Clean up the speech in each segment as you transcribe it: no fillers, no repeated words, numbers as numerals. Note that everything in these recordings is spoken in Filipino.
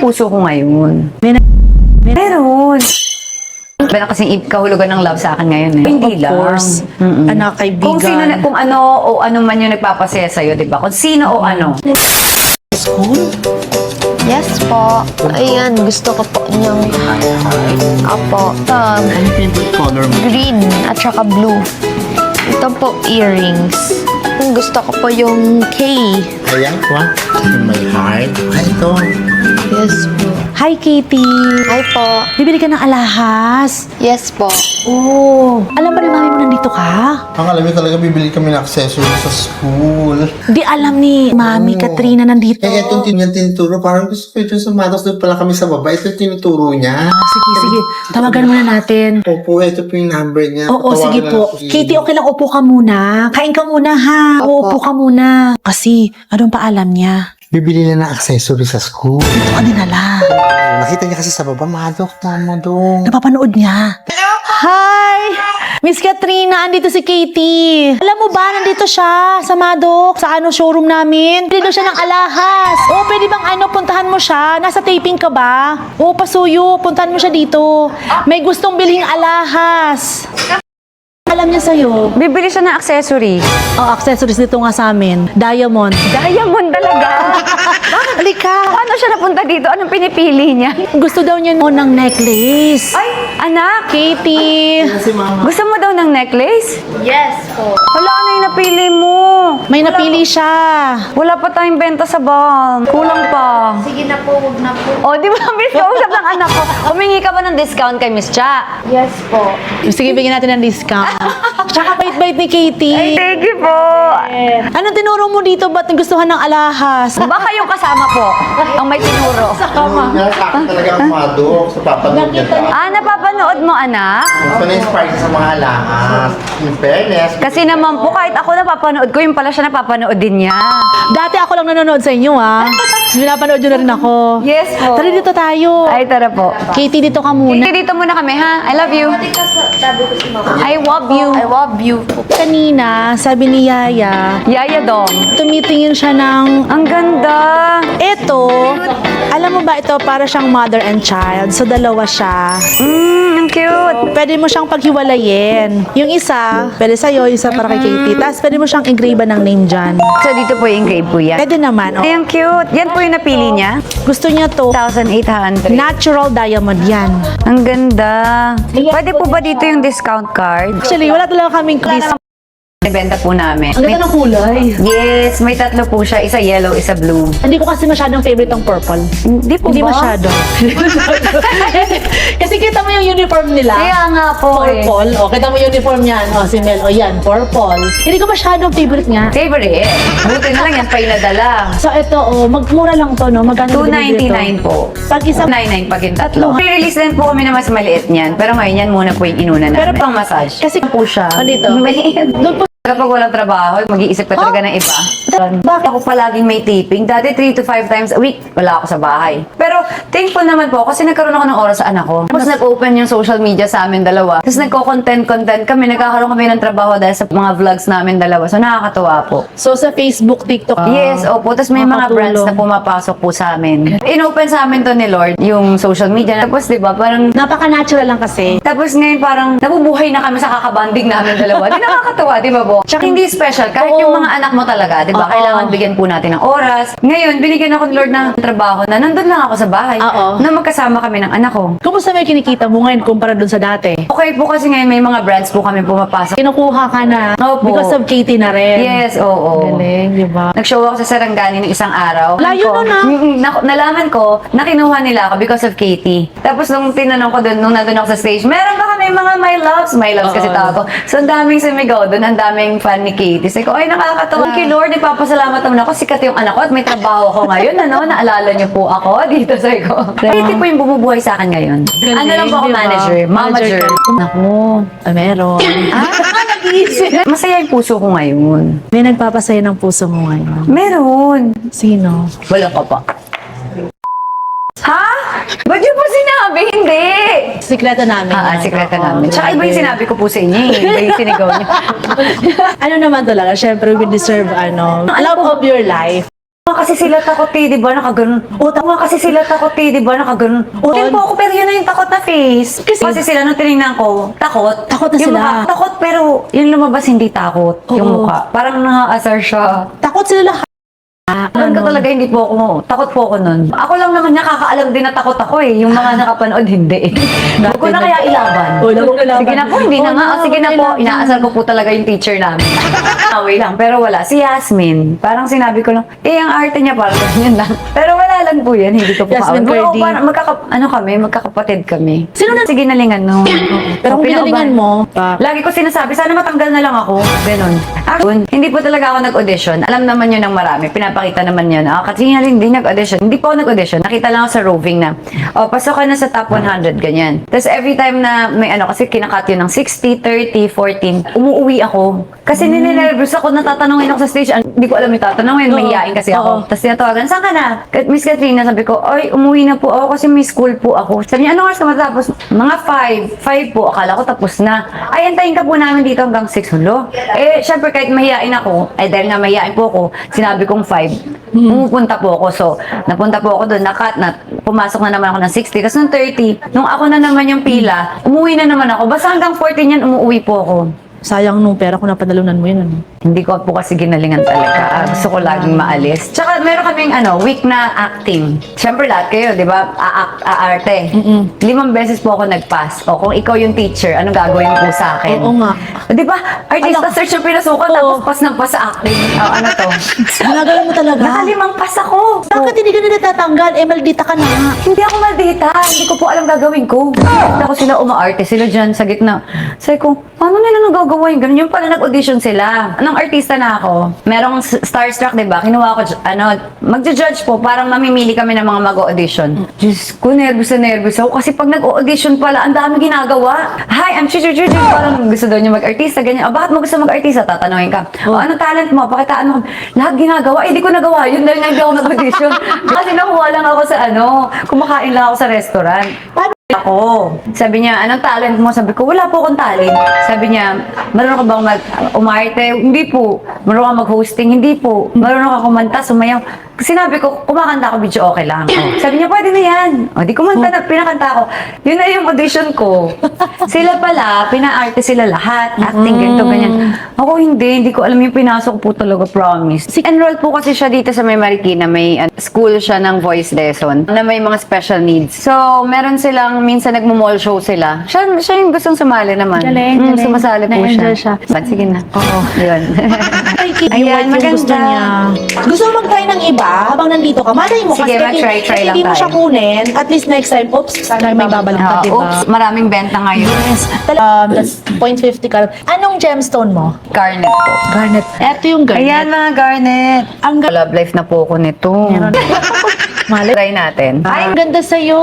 puso ko ngayon. Meron. Meron kasing kahulugan ng love sa akin ngayon eh. Hindi Of lang. course. Anak, kaibigan. Kung sino, kung ano o ano man yung nagpapasaya sa'yo, di ba? Kung sino o ano. School? Yes po. Ayan, gusto ko po niyang apo. Ano favorite color mo? Green at saka blue. Ito po, earrings. Gusto ko po yung K. Ayan, what? In my heart. Ay, ito. Yes po. Hi, Katie. Hi po. Bibili ka ng alahas. Yes po. Oh. Alam ba ni mami mo nandito ka? Ang alam niyo talaga, bibili kami ng accessory sa school. Di alam ni Mami Oo. Katrina nandito. Eh, itong tinuturo. Parang gusto ko ito sa matos. Doon pala kami sa baba. Ito yung tinuturo niya. Sige, sige. Tawagan muna natin. Opo, ito po yung number niya. Oo, Patawagan sige na po. ako si- Katie, okay lang. Upo ka muna. Kain ka muna, ha? Opo. Upo ka muna. Kasi, anong paalam niya? Bibili na ng accessory sa school. Ito ka dinala. Nakita niya kasi sa baba, madok, mamadong. Napapanood niya. Hi! Miss Katrina, andito si Katie. Alam mo ba, nandito siya sa Madok, sa showroom namin. Pwede daw siya ng alahas. O, pwede bang puntahan mo siya? Nasa taping ka ba? O, pasuyo, puntahan mo siya dito. May gustong bilhin alahas. Alam niya sa'yo. Bibili siya ng accessory. Oh, accessories dito nga sa amin. Diamond. Diamond talaga. Halika. Paano siya napunta dito? Anong pinipili niya? Gusto daw niya ng necklace. Ay, anak! Katie. Kasi mama. Gusto mo daw ng necklace? Yes po. Wala, ano yung napili mo? May napili siya. Wala pa tayong benta sa bang. Kulang pa. Sige na po, huwag na po. O, di ba, Miss, kausap ng anak ko. Humingi ka ba ng discount kay Miss Cha? Yes po. Sige, bigyan natin ng discount. Tsaka bait-bait ni Katie. Thank you po. Anong tinuro mo dito? Ba't nagustuhan ng alahas? Baka yung kasama po, ang may tinuro. Niya, sa akin talaga ang madok. Sa papanood niya ka. Ah, napapanood mo, anak? Gusto na-inspire siya sa mga alahas. In fairness. Kasi naman po, kahit ako napapanood ko, yung pala siya napapanood din niya. Dati ako lang nanonood sa inyo, ha? Pinapanood nyo na rin ako. Yes po. Tara dito tayo. Ay, tara po. Katie, dito ka muna. Dito muna kami, ha? I love you. Sabi ko si mama. I love you. I love you. Kanina, sabi ni Yaya, Yaya dong. tumitingin siya ng, Ang ganda. eto, alam mo ba ito, para siyang mother and child. So, dalawa siya. Ang cute. Pwede mo siyang paghiwalayin. Yung isa, pwede sa'yo, yung isa para kay Katie. Tapos, pwede mo siyang engrave ng name dyan. So, dito po yung engrave po yan. Pwede naman, oh. Ay, ang cute. Yan po yung napili niya. Gusto niya to. 1,800. Natural diamond yan. Ang ganda. Pwede po ba dito yung discount card? Actually, wala talaga kaming quiz. Ibenta po namin. Ang ganda ng kulay. Yes, may tatlo po siya. Isa yellow, isa blue. Hindi ko kasi masyadong favorite ang purple. Hindi po Hindi ba? masyado. Kasi kita mo yung uniform nila. Kaya nga po eh. Purple. O, kita mo yung uniform niyan. O, si Mel. O, yan. Purple. Hindi ko masyadong favorite nga. Favorite. Buti na lang yan pa inadala. So, ito, o, magmura lang to, no? Magkano binibili ito? 299 po. Pag isa, 99 pag yung tatlo. Pre-release din po kami na mas maliit niyan. Pero ngayon yan muna po yung inuna namin. Pero pang massage. kasi po siya. Dito. Doon po. Kapag walang trabaho, mag-iisip ka talaga ng iba. Bakit ako palaging may taping? Dati 3 to 5 times a week, wala ako sa bahay. Pero thankful naman po kasi nagkaroon ako ng oras sa anak ko. Tapos nag-open yung social media sa amin dalawa. Tapos nagko-content kami, nagkakaroon kami ng trabaho dahil sa mga vlogs namin dalawa. So nakakatuwa po. So, sa Facebook, TikTok. Yes, opo. Tapos may mga Makatulong. brands na pumapasok po sa amin. In-open sa amin to ni Lord, yung social media. Tapos di ba parang Napaka-natural lang kasi. tapos ngayon parang nabubuhay na kami sa kakabanding namin dalawa. Di nakakatawa, di ba po? Tsaka hindi special. Kahit Oo. yung mga anak mo talaga, di ba? Oo. Kailangan bigyan po natin ng oras. Ngayon, binigyan ako ni Lord ng trabaho na nandun lang ako sa bahay. Oo. Na magkasama kami ng anak ko. Kumusta may kinikita mo ngayon kumpara dun sa dati? Okay po kasi ngayon may mga brands po kami pumapasok. Kinukuha ka na Opo. because of Katie na rin. Yes, oo. Galing, di ba? Nag-show ako sa Sarangani ng isang araw. Layo nun, ah. Nalaman ko na kinuha nila ako because of Katie. Tapos nung tinanong ko dun, nung nandun ako sa stage, meron ba kami mga my loves kasi tawag ko. So ang daming sumigaw dun, ang daming fan ni Katie. Sabi ko, ay nakakatawa. Thank you Lord, ipapasalamat naman ako. Sikat yung anak ko at may trabaho ko ngayon. Ano, naalala niyo po ako dito. Sabi ko, Katie po yung bumubuhay sa akin ngayon. Ano lang po ako, Di ba? manager, mamager. ka. Naku, meron. Nag-iisip. Masaya yung puso ko ngayon. May nagpapasaya ng puso mo ngayon. Meron. Sino? Wala ka pa. Ha? Ba't yun po sinabi? Hindi. Sikreto namin. Sikreto Oo, namin. Tsaka iba yung grabe. sinabi ko po sa inyo eh. Iba yung sinigaw niyo. Ano naman talaga, syempre we deserve love of your life. Kasi sila takot di ba? Nakaganon. Tama kasi sila takot di ba? Nakaganon. Din po ako, pero yun na yung takot na face. Kasi sila nung tinignan ko, takot. Takot na Yung sila. mukha, takot pero yung lumabas hindi takot. Yung Oo. mukha. Parang naka-asar siya. Takot sila lahat. Alam ko talaga hindi po ako, takot po ako nun. Ako lang naman nakakaalam din na takot ako eh. Yung mga nakapanood, hindi. Huwag ko na kaya ilaban. Wala mong ilaban. Sige na po, hindi na nga. Oo, Sige na po, ilaban. inaasar ko po talaga yung teacher namin. Away lang, pero wala. Si Yasmin, parang sinabi ko lang, ang arte niya parang yun lang. Pero wala lang po yan, hindi ko po Yasmin kaaway. Cordy. Oo, parang magkakapatid kami. Sino na- Sige, nalingan no. Pero kung ginalingan mo, Lagi ko sinasabi, sana matanggal na lang ako. Ganon. Actually, hindi po talaga ako nag-audition. Alam naman yun ng marami. Pinapakita naman yun. Kasi hindi nag-audition. Hindi po ako nag-audition. Nakita lang ako sa roving na, pasok ka na sa top 100, ganyan. Tapos every time na may kasi kinakat yun ng 60, 30, 14, umuwi ako. Kasi ninenervous ako, natatanungin ako sa stage. Hindi ko alam yung tatanungin. May hiyain kasi ako. Tapos tinatawagan, saan ka na? Miss Katrina, sabi ko, ay, umuwi na po ako kasi may school po ako. Sabi niya, anong oras ka matapos? Mga 5 po. Akala ko tapos na. Ay, antayin ka po namin dito hanggang 6. Hulo. Syempre kahit mahiyain ako, dahil nga mahiyain po ako, sinabi kong 5. Pumupunta po ako. So, napunta po ako doon, nakat na, pumasok na naman ako ng 60. Tapos nung 30, nung ako na naman yung pila, umuwi na naman ako. Basta hanggang 14 yan, umuwi po ako. sayang nung pera kung napanalunan mo yun. Ano? Hindi ko po kasi ginalingan talaga. Gusto ko laging maalis. Tsaka meron kaming week na acting. Siyempre lahat kayo, di ba? Aarte. 5 beses po ako nag-pass. O kung ikaw yung teacher, anong gagawin mo po sa akin? Oo nga. Di ba? Artista search yung pinasukan, tapos pass ng pass sa acting. Ano to? Ginagawa mo talaga. Nakalimang pass ako. Bakit hindi ka na natatanggal? Maldita ka na nga. Hindi ako maldita. Hindi ko po alam gagawin ko. Ako sila umaarte. Sila dyan sa gitna. Sabi ko, paano nila nagagawa yung ganun? Yung pala nag-audition sila. Anong artista na ako? Merong starstruck, di ba? Kinuha ko, magja-judge po. Parang mamimili kami ng mga mag-audition. Diyos ko, nervous ako. Kasi pag nag-audition pala, ang dami ginagawa. Hi, I'm Chuchu. Parang gusto daw niya mag-artista. Ganyan. Bakit mo gusto mag-artista? Tatanungin ka. Anong talent mo? Pakitaan mo. Lahat ginagawa. Di ko nagawa yun dahil hindi ako nag-audition. Kasi nakuha lang ako sa kumakain lang ako sa restaurant. Ako. Sabi niya, anong talent mo? Sabi ko, wala po akong talent. Sabi niya, marunong ka bang umarte? Hindi po. Marunong ka mag-hosting? Hindi po. Marunong ka kumanta, sumayaw? Sinabi ko, kumakanta ako, video okay lang. Sabi niya, pwede na yan. Di kumanta na, pinakanta ako. Yun na yung audition ko. Sila pala, pina-arte sila lahat. Acting, ganito, ganyan. Ako hindi ko alam yung pinasok po talaga, promise. Enroll po kasi siya dito sa May Marikina. May school siya ng voice lesson na may mga special needs. So, meron silang, minsan nagmo-mall show sila. Siya yung gustong sumali naman. Galing. Sumasali po Na-enjoy siya. siya. Sige na. Oo. Yun. Ay, Ayan, Ayan, yung maganda. gusto niya. Gusto mo mag-try ng iba habang nandito ka? Malay mo Sige, kasi mag-try hindi lang mo siya tayo. kunin. At least next time, oops, sana may babalik ka, diba? Oops, maraming benta ngayon. Yes. That's 0.50 ka. Anong gemstone mo? Garnet po. Garnet. Eto yung garnet. Ayan mga garnet. Ang Love life na po ako nito. Meron. Malay. Try natin. Ay, ang ganda sa'yo!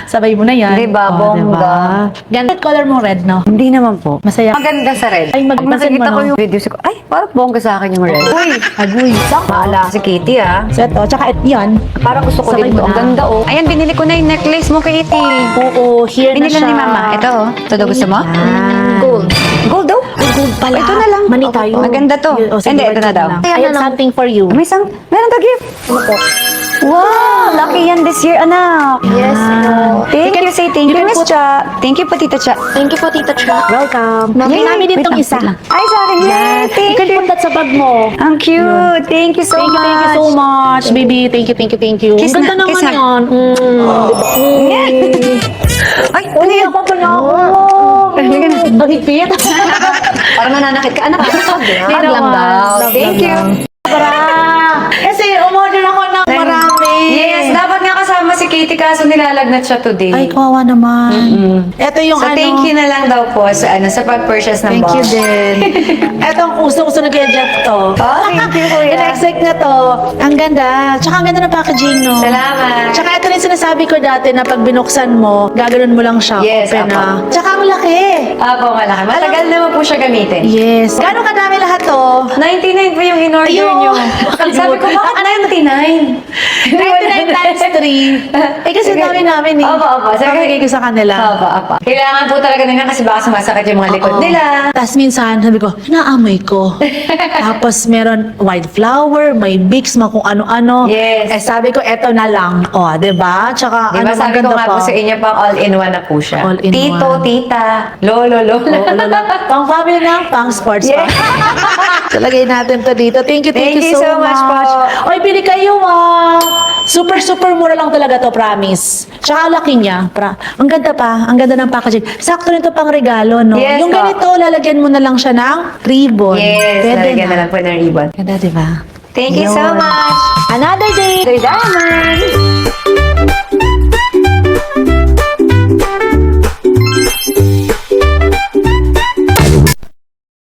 Sabay mo na yan. Diba, bongga. Ganda color mo red, no? Hindi naman po. Masaya. Maganda sa red. Ay, Pag magpasin nakikita mo, ko no? yung videos ko, ay, parang bongga sa akin yung red. Uy! Agoy. Maala si Kitty So, ito. Tsaka yan. Parang gusto ko Sakay din mo to. Ang na. ganda Ayan, binili ko na yung necklace mo, Kitty. Oo, here na Binili siya. ni Mama. Ito Ito daw gusto mo? Yan. Gold. Gold daw? Gold pala. Ito na lang. Mani tayo. Maganda to. Sige, Hindi, ito na daw. I have something for you. May meron ka gift. Wow! Lucky yan this year, anak. Yes, Thank you. Say thank you, Miss Cha. Thank you po, Tita Cha. Thank you po, Tita Cha. Welcome. Namin namin din Wait tong lang, isa. wait lang. Ay, sa akin. Yay! You Thank can you. put that sa bag mo. Ang cute. Thank you so Thank you, much. thank you so much, baby. Thank you. Kiss Ang ganda na, kiss naman na. yan. Ay, ano yan? Ako pa na ako. Mahigpit. Parang nananakit ka. Anak, hug lang daw. Thank you. Kasi umorder ako ng marami. Yes, dapat nga kasama si Katie kaso nilalagnat siya today. Ay, kawawa naman. Ito yung So, thank you na lang daw po sa pag-purchase ng Thank box. you din. Ito ang gusto na kaya Jeff to. Oh, thank you, kuya. In-expect na to. Ang ganda. Tsaka ang ganda ng packaging, no? Salamat. Tsaka ito rin yung sinasabi ko dati na pag binuksan mo, gaganon mo lang siya. Yes, open apo. na. Tsaka ang laki. Apo, malaki. Matagal naman po siya gamitin. Yes. Gano'ng kadami lahat to? 99 po yung in-order Ayun. nyo. Sabi ko, bakit 99? 99 times 3. Eh kasi dami namin eh. Opo, opo. Pamigay ko sa kanila. Opo, opo. Kailangan po talaga nila kasi baka sumasakit yung mga likod Oo. nila. Tapos minsan, sabi ko, naamoy ko. Tapos meron white flower, may Vicks, mga kung ano-ano. Yes. Eh sabi ko, eto na lang. O, diba? Tsaka Diba, ang sabi ko ganda nga pa. po sa inyo, pang all-in-one na po siya. All-in-one. Tito, tita, lolo, lola. Oo, lala. Pang family na, pang sports Yeah. pa. So, lagay natin to dito. Thank you so much po. Oy, bili kayo Super mura lang talaga to, promise. Tsaka laki niya. Ang ganda pa. Ang ganda ng packaging. Sakto nito pang regalo, no? Yes, Yung po. ganito, lalagyan mo na lang siya ng ribbon. Yes, Pwede nalagyan na lang po ng ribbon. Ganda, diba? Thank you so Yun. much. Another